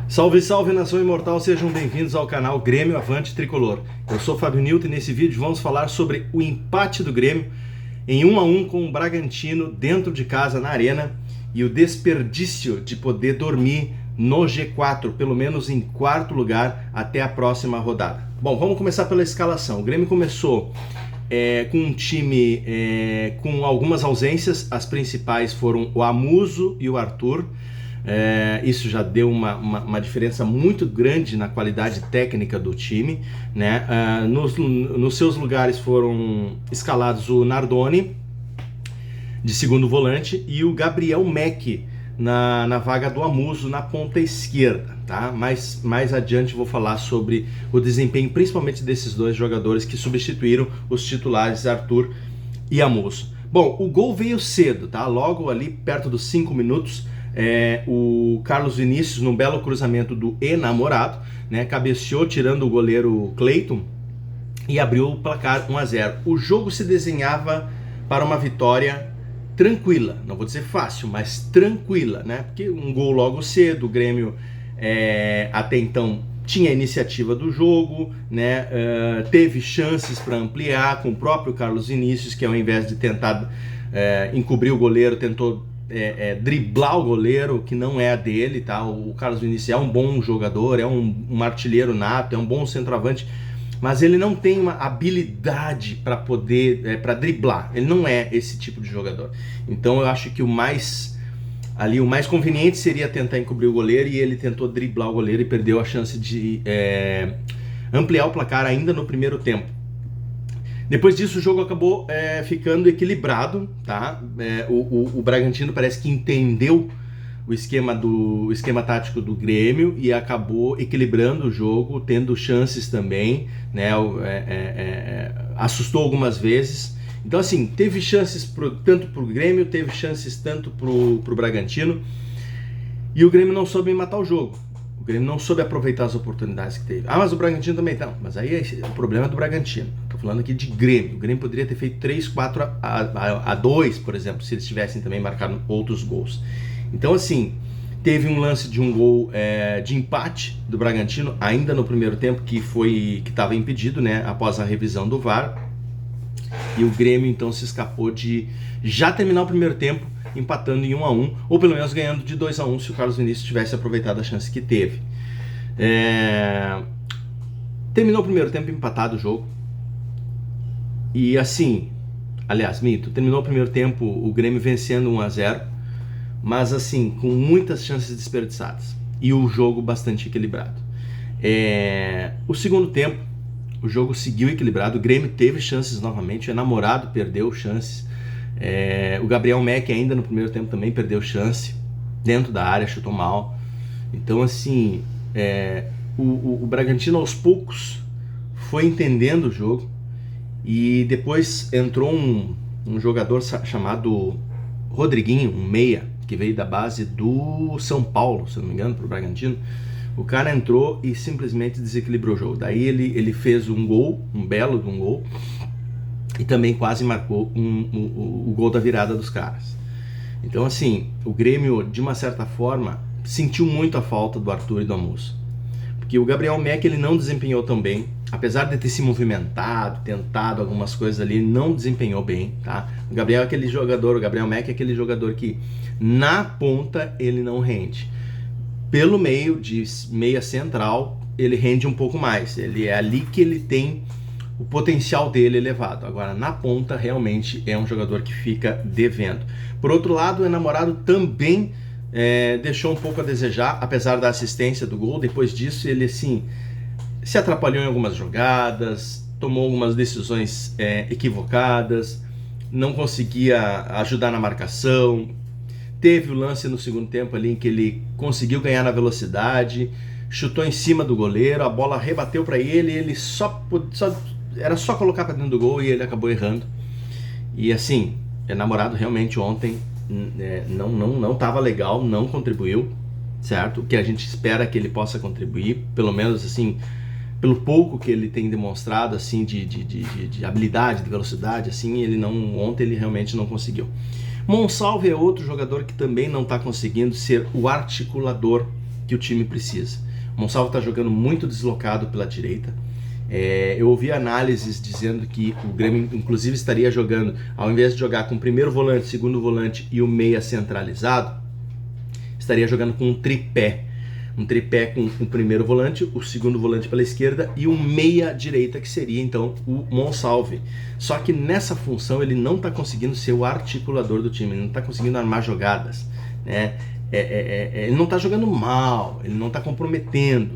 Salve, salve, nação imortal, sejam bem-vindos ao canal Grêmio Avante Tricolor. Eu sou Fábio Newton e nesse vídeo vamos falar sobre o empate do Grêmio em 1-1 com o Bragantino dentro de casa na Arena e o desperdício de poder dormir no G4, pelo menos em quarto lugar, até a próxima rodada. Bom, vamos começar pela escalação. O Grêmio começou com um time com algumas ausências. As principais foram o Amuso e o Arthur. Isso já deu uma diferença muito grande na qualidade técnica do time, né? Nos seus lugares foram escalados o Nardoni de segundo volante e o Gabriel Mec na vaga do Amuso na ponta esquerda, tá? Mais adiante vou falar sobre o desempenho principalmente desses dois jogadores que substituíram os titulares Arthur e Amuso. Bom, o gol veio cedo, tá? Logo ali perto dos 5 minutos, o Carlos Vinícius, num belo cruzamento do enamorado, né, cabeceou tirando o goleiro Cleiton e abriu o placar 1-0. O jogo se desenhava para uma vitória tranquila, não vou dizer fácil, mas tranquila, né? Porque um gol logo cedo, o Grêmio até então tinha a iniciativa do jogo, né? Teve chances para ampliar com o próprio Carlos Vinícius, que ao invés de tentar encobrir o goleiro, tentou driblar o goleiro, que não é a dele, tá? O Carlos Vinícius é um bom jogador, é um artilheiro nato, é um bom centroavante, mas ele não tem uma habilidade para poder para driblar. Ele não é esse tipo de jogador. Então eu acho que o mais conveniente seria tentar encobrir o goleiro, e ele tentou driblar o goleiro e perdeu a chance de ampliar o placar ainda no primeiro tempo. Depois disso o jogo acabou ficando equilibrado, tá? O Bragantino parece que entendeu o esquema tático do Grêmio e acabou equilibrando o jogo, tendo chances também, né? Assustou algumas vezes. Então assim, teve chances tanto para o Grêmio, teve chances tanto para o Bragantino, e o Grêmio não soube matar o jogo. O Grêmio não soube aproveitar as oportunidades que teve. Mas o Bragantino também não. Mas aí o problema é do Bragantino. Estou falando aqui de Grêmio. O Grêmio poderia ter feito 3-4-2, por exemplo, se eles tivessem também marcado outros gols. Então assim, teve um lance de um gol de empate do Bragantino, ainda no primeiro tempo, que estava impedido, né, após a revisão do VAR. E o Grêmio então se escapou de já terminar o primeiro tempo empatando em 1-1, ou pelo menos ganhando de 2-1 se o Carlos Vinícius tivesse aproveitado a chance que teve. Terminou o primeiro tempo empatado o jogo. E assim, aliás, terminou o primeiro tempo o Grêmio vencendo 1-0, mas assim, com muitas chances desperdiçadas e o jogo bastante equilibrado. O segundo tempo, o jogo seguiu equilibrado, o Grêmio teve chances novamente, o enamorado perdeu chances. O Gabriel Mec ainda no primeiro tempo também perdeu chance dentro da área, chutou mal. Então assim, o Bragantino aos poucos foi entendendo o jogo, e depois entrou um jogador chamado Rodriguinho, um meia, que veio da base do São Paulo, se não me engano, para o Bragantino. O cara entrou e simplesmente desequilibrou o jogo. Daí ele fez um gol, um belo de um gol, e também quase marcou o gol da virada dos caras. Então assim, o Grêmio de uma certa forma sentiu muito a falta do Arthur e do Amuso, porque o Gabriel Mec ele não desempenhou tão bem, apesar de ter se movimentado, tentado algumas coisas ali, ele não desempenhou bem, tá? O Gabriel Mec é aquele jogador que na ponta ele não rende. Pelo meio de meia central ele rende um pouco mais, ele é ali que ele tem o potencial dele elevado. Agora na ponta realmente é um jogador que fica devendo. Por outro lado, o enamorado também deixou um pouco a desejar, apesar da assistência do gol. Depois disso ele assim se atrapalhou em algumas jogadas, tomou algumas decisões equivocadas, não conseguia ajudar na marcação. Teve o lance no segundo tempo ali em que ele conseguiu ganhar na velocidade, chutou em cima do goleiro, a bola rebateu para ele, ele era só colocar para dentro do gol e ele acabou errando. E assim, enamorado realmente ontem não estava legal, não contribuiu, certo? O que a gente espera que ele possa contribuir, pelo menos assim, pelo pouco que ele tem demonstrado assim de habilidade, de velocidade, assim, ontem ele realmente não conseguiu. Monsalve é outro jogador que também não está conseguindo ser o articulador que o time precisa. O Monsalvo está jogando muito deslocado pela direita. Eu ouvi análises dizendo que o Grêmio inclusive estaria jogando, ao invés de jogar com o primeiro volante, segundo volante e o meia centralizado, estaria jogando com um tripé com o primeiro volante, o segundo volante pela esquerda e um meia direita, que seria então o Monsalve. Só que nessa função ele não está conseguindo ser o articulador do time, ele não está conseguindo armar jogadas, né? Ele não está jogando mal, ele não está comprometendo,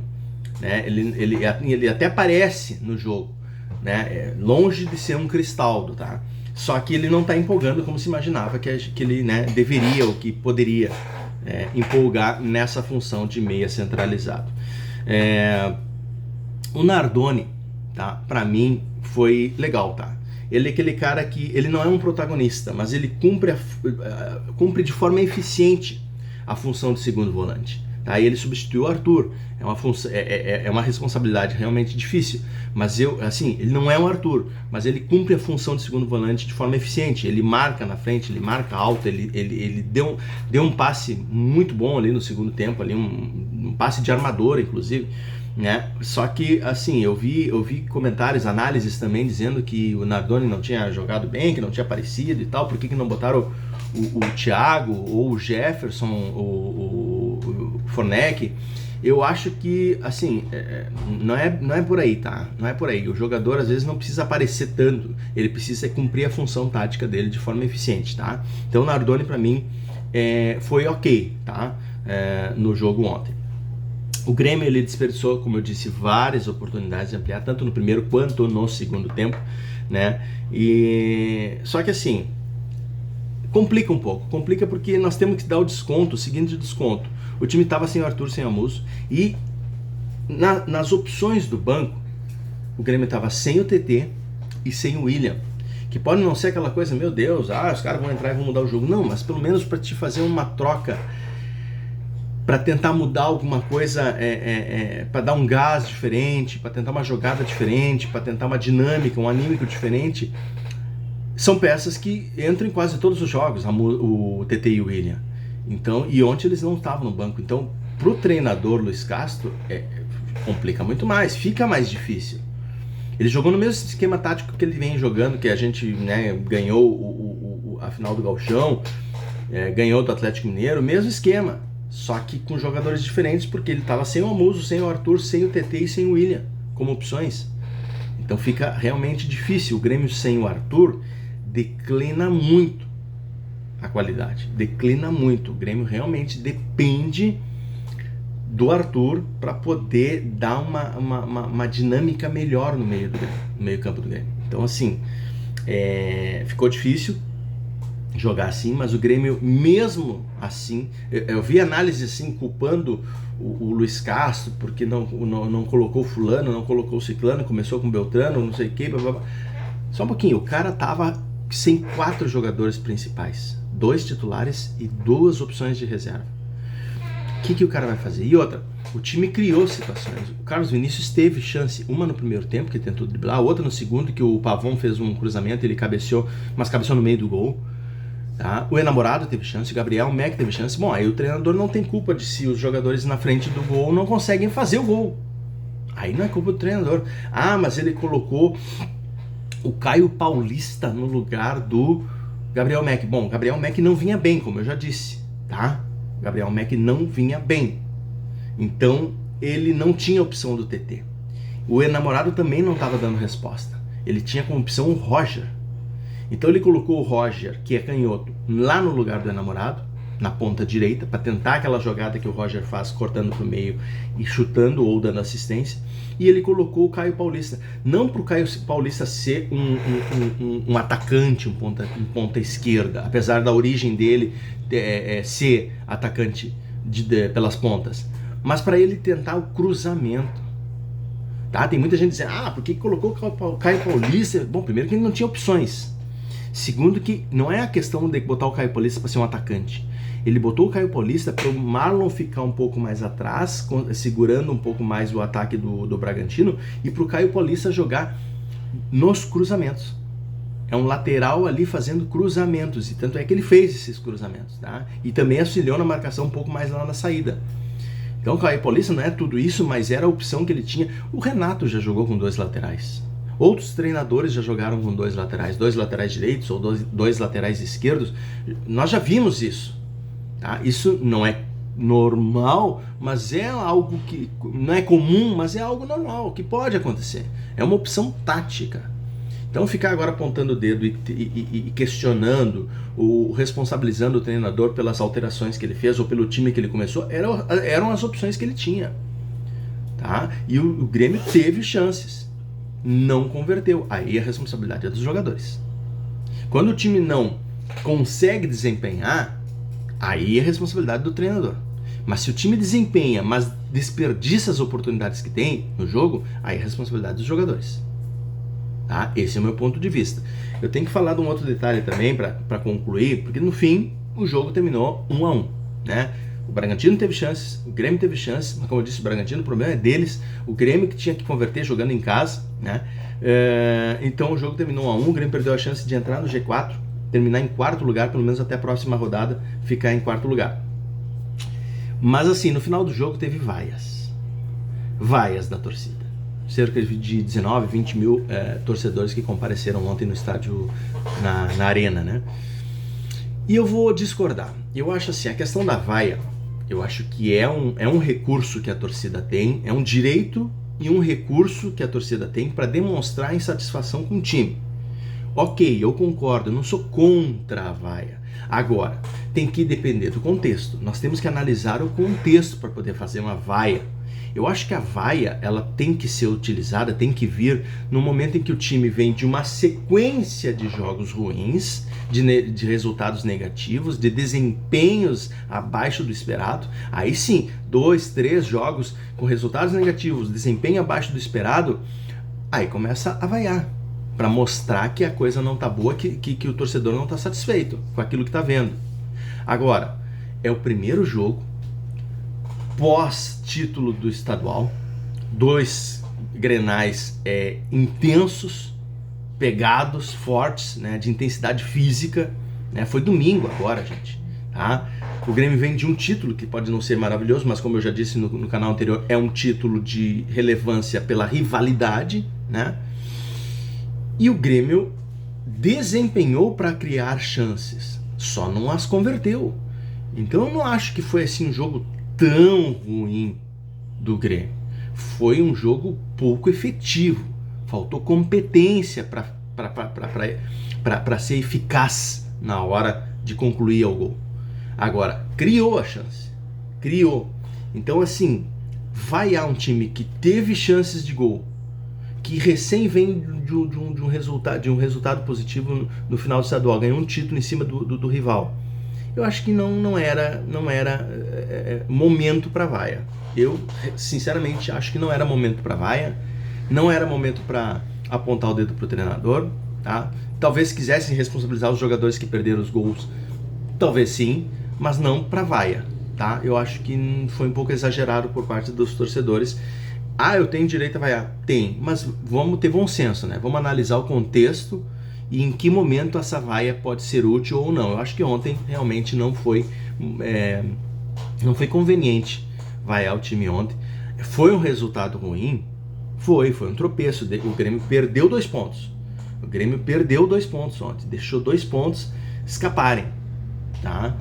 né? Ele até aparece no jogo, né? Longe de ser um Cristaldo, tá? Só que ele não está empolgando como se imaginava que ele, né, deveria ou que poderia empolgar nessa função de meia centralizado. O Nardoni, tá? Para mim foi legal, tá? Ele é aquele cara que ele não é um protagonista, mas ele cumpre de forma eficiente a função de segundo volante. Aí ele substituiu o Arthur. É uma responsabilidade realmente difícil, mas ele não é o Arthur, mas ele cumpre a função de segundo volante de forma eficiente. Ele marca na frente, ele marca alto, ele deu um passe muito bom ali no segundo tempo, ali um passe de armador, inclusive, né? Só que assim, eu vi comentários, análises também dizendo que o Nardoni não tinha jogado bem, que não tinha aparecido e tal. Por que não botaram o Thiago ou o Jefferson, o Fornec? Eu acho que, assim, não é por aí, tá? Não é por aí. O jogador, às vezes, não precisa aparecer tanto. Ele precisa cumprir a função tática dele de forma eficiente, tá? Então, o Nardoni, pra mim, foi ok, tá? No jogo ontem. O Grêmio, ele desperdiçou, como eu disse, várias oportunidades de ampliar, tanto no primeiro quanto no segundo tempo, né? Só que, assim, complica um pouco. Complica porque nós temos que dar o desconto, o seguinte desconto. O time estava sem o Arthur, sem o Amuso, e nas opções do banco, o Grêmio estava sem o TT e sem o William. Que pode não ser aquela coisa, meu Deus, os caras vão entrar e vão mudar o jogo. Não, mas pelo menos para te fazer uma troca, para tentar mudar alguma coisa, para dar um gás diferente, para tentar uma jogada diferente, para tentar uma dinâmica, um anímico diferente. São peças que entram em quase todos os jogos, o TT e o William. Então, e ontem eles não estavam no banco. Então, pro treinador Luiz Castro, complica muito mais, fica mais difícil. Ele jogou no mesmo esquema tático que ele vem jogando, que a gente, né, ganhou a final do Gauchão, ganhou do Atlético Mineiro, mesmo esquema, só que com jogadores diferentes, porque ele estava sem o Amuso, sem o Arthur, sem o TT e sem o William como opções. Então fica realmente difícil. O Grêmio sem o Arthur declina muito a qualidade, declina muito. O Grêmio realmente depende do Arthur para poder dar uma dinâmica melhor no meio campo do Grêmio. Então, assim, ficou difícil jogar assim, mas o Grêmio, mesmo assim, eu vi análise assim, culpando o Luiz Castro, porque não colocou fulano, não colocou ciclano, começou com Beltrano, não sei o que, blá, blá, blá. Só um pouquinho, o cara tava sem 4 jogadores principais, 2 titulares e 2 opções de reserva. O que o cara vai fazer? E outra, o time criou situações. O Carlos Vinícius teve chance, uma no primeiro tempo, que tentou driblar, outra no segundo, que o Pavon fez um cruzamento, ele cabeceou, mas cabeceou no meio do gol. Tá? O Enamorado teve chance, o Gabriel Mack teve chance. Bom, aí o treinador não tem culpa de se os jogadores na frente do gol não conseguem fazer o gol. Aí não é culpa do treinador. Mas ele colocou o Caio Paulista no lugar do Gabriel Mack. Bom, o Gabriel Mack não vinha bem, como eu já disse, tá? O Gabriel Mack não vinha bem. Então, ele não tinha opção do TT. O Enamorado também não estava dando resposta. Ele tinha como opção o Roger. Então ele colocou o Roger, que é canhoto, lá no lugar do Enamorado, na ponta direita, para tentar aquela jogada que o Roger faz, cortando para o meio e chutando ou dando assistência. E ele colocou o Caio Paulista. Não para o Caio Paulista ser um atacante, um ponta esquerda, apesar da origem dele ser atacante pelas pontas, mas para ele tentar o cruzamento. Tá? Tem muita gente dizendo, por que colocou o Caio Paulista? Bom, primeiro que ele não tinha opções. Segundo que não é a questão de botar o Caio Paulista para ser um atacante. Ele botou o Caio Paulista para o Marlon ficar um pouco mais atrás, segurando um pouco mais o ataque do Bragantino, e para o Caio Paulista jogar nos cruzamentos. É um lateral ali fazendo cruzamentos, e tanto é que ele fez esses cruzamentos, tá? E também auxiliou na marcação um pouco mais lá na saída. Então o Caio Paulista não é tudo isso, mas era a opção que ele tinha. O Renato já jogou com 2 laterais. Outros treinadores já jogaram com 2 laterais direitos ou dois laterais esquerdos. Nós já vimos isso. Tá? Isso não é normal, mas é algo que não é comum, mas é algo normal, que pode acontecer. É uma opção tática. Então ficar agora apontando o dedo e questionando, ou responsabilizando o treinador pelas alterações que ele fez ou pelo time que ele começou, eram as opções que ele tinha. Tá? E o Grêmio teve chances, não converteu. Aí a responsabilidade é dos jogadores. Quando o time não consegue desempenhar, aí é a responsabilidade do treinador. Mas se o time desempenha, mas desperdiça as oportunidades que tem no jogo, aí é a responsabilidade dos jogadores. Tá? Esse é o meu ponto de vista. Eu tenho que falar de um outro detalhe também para concluir, porque no fim o jogo terminou 1-1, né? O Bragantino teve chances, o Grêmio teve chances, mas como eu disse, o Bragantino, o problema é deles, o Grêmio que tinha que converter jogando em casa, né? Então o jogo terminou 1-1, o Grêmio perdeu a chance de entrar no G4, terminar em 4º lugar, pelo menos até a próxima rodada, ficar em 4º lugar. Mas assim, no final do jogo teve vaias da torcida. Cerca de 19, 20 mil torcedores que compareceram ontem no estádio, na arena, né? E eu vou discordar. Eu acho assim, a questão da vaia, eu acho que é um recurso que a torcida tem, é um direito e um recurso que a torcida tem para demonstrar insatisfação com o time. Ok, eu concordo, eu não sou contra a vaia. Agora, tem que depender do contexto. Nós temos que analisar o contexto para poder fazer uma vaia. Eu acho que a vaia, ela tem que ser utilizada, tem que vir no momento em que o time vem de uma sequência de jogos ruins, de resultados negativos, de desempenhos abaixo do esperado. Aí sim, 2, 3 jogos com resultados negativos, desempenho abaixo do esperado, aí começa a vaiar, para mostrar que a coisa não tá boa, que o torcedor não tá satisfeito com aquilo que tá vendo. Agora, é o primeiro jogo pós-título do estadual, 2 grenais intensos, pegados, fortes, né, de intensidade física, né, foi domingo agora, gente, tá? O Grêmio vem de um título que pode não ser maravilhoso, mas como eu já disse no canal anterior, é um título de relevância pela rivalidade, né? E o Grêmio desempenhou para criar chances, só não as converteu. Então eu não acho que foi assim um jogo tão ruim do Grêmio. Foi um jogo pouco efetivo. Faltou competência para ser eficaz na hora de concluir o gol. Agora, criou a chance. Criou. Então, assim, vaiar um time que teve chances de gol, que recém vem de um resultado positivo no final do estadual, ganhou um título em cima do rival. Eu acho que não era momento para vaia. Eu, sinceramente, acho que não era momento para vaia, não era momento para apontar o dedo pro treinador, tá? Talvez quisessem responsabilizar os jogadores que perderam os gols, talvez sim, mas não para vaia, tá? Eu acho que foi um pouco exagerado por parte dos torcedores. Ah, eu tenho direito a vaiar? Tem, mas vamos ter bom senso, né? Vamos analisar o contexto e em que momento essa vaia pode ser útil ou não. Eu acho que ontem realmente não foi conveniente vaiar o time ontem. Foi um resultado ruim? Foi um tropeço. O Grêmio perdeu 2 pontos. O Grêmio perdeu 2 pontos ontem, deixou 2 pontos escaparem, tá?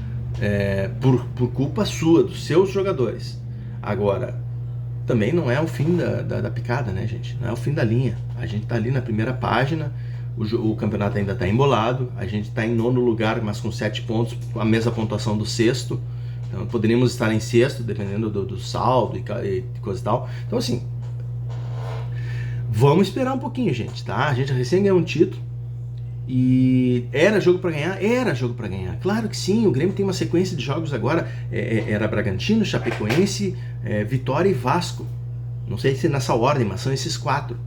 Por culpa sua, dos seus jogadores. Agora, também não é o fim da picada, né, gente? Não é o fim da linha. A gente tá ali na primeira página, o campeonato ainda tá embolado, a gente tá em 9º lugar, mas com 7 pontos, a mesma pontuação do 6º. Então poderíamos estar em 6º, dependendo do saldo e coisa e tal. Então, assim, vamos esperar um pouquinho, gente, tá? A gente recém ganhou um título e era jogo para ganhar? Era jogo para ganhar. Claro que sim, o Grêmio tem uma sequência de jogos agora, era Bragantino, Chapecoense, Vitória e Vasco. Não sei se é nessa ordem, mas são esses 4.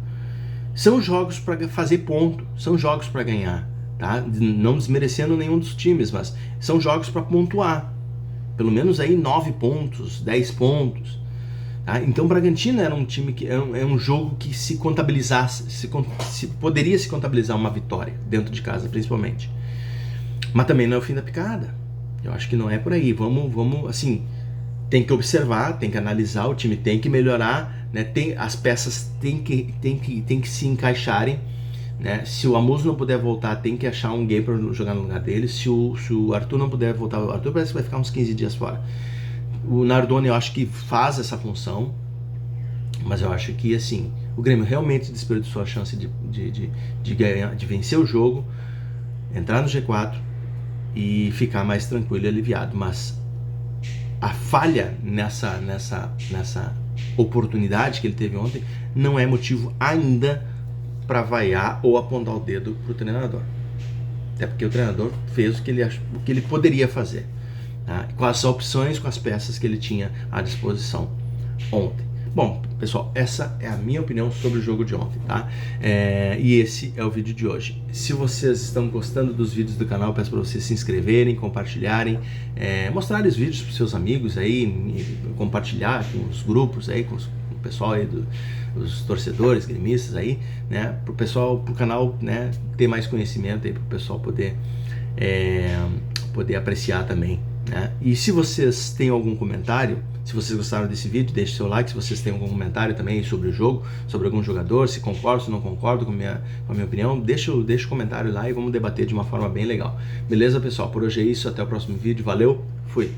São jogos para fazer ponto, são jogos para ganhar, tá? Não desmerecendo nenhum dos times, mas são jogos para pontuar. Pelo menos aí 9 pontos, 10 pontos. Tá? Então o Bragantino era um time que é um jogo que se contabilizasse, poderia se contabilizar uma vitória dentro de casa, principalmente. Mas também não é o fim da picada. Eu acho que não é por aí. Vamos assim, tem que observar, tem que analisar, o time tem que melhorar, né? As peças tem que se encaixarem, né? Se o Amuso não puder voltar, tem que achar um gay para jogar no lugar dele. Se o Arthur não puder voltar, o Arthur parece que vai ficar uns 15 dias fora. O Nardoni eu acho que faz essa função, mas eu acho que assim, o Grêmio realmente desperdiçou a chance de ganhar, de vencer o jogo, entrar no G4 e ficar mais tranquilo e aliviado. Mas a falha nessa oportunidade que ele teve ontem não é motivo ainda para vaiar ou apontar o dedo pro treinador. Até porque o treinador fez o que ele poderia fazer, tá? Com as opções, com as peças que ele tinha à disposição ontem. Bom, pessoal, essa é a minha opinião sobre o jogo de ontem, tá? E esse é o vídeo de hoje. Se vocês estão gostando dos vídeos do canal, peço para vocês se inscreverem, compartilharem, mostrarem os vídeos para seus amigos aí, compartilhar com os grupos aí, com o pessoal aí os torcedores, gremistas aí, né? Pro canal, né, ter mais conhecimento aí, pro pessoal poder apreciar também, né? E se vocês têm algum comentário, se vocês gostaram desse vídeo, deixe seu like. Se vocês têm algum comentário também sobre o jogo, sobre algum jogador, se concordo, se não concordo com a minha opinião, deixa o comentário lá e vamos debater de uma forma bem legal. Beleza, pessoal? Por hoje é isso, até o próximo vídeo. Valeu, fui!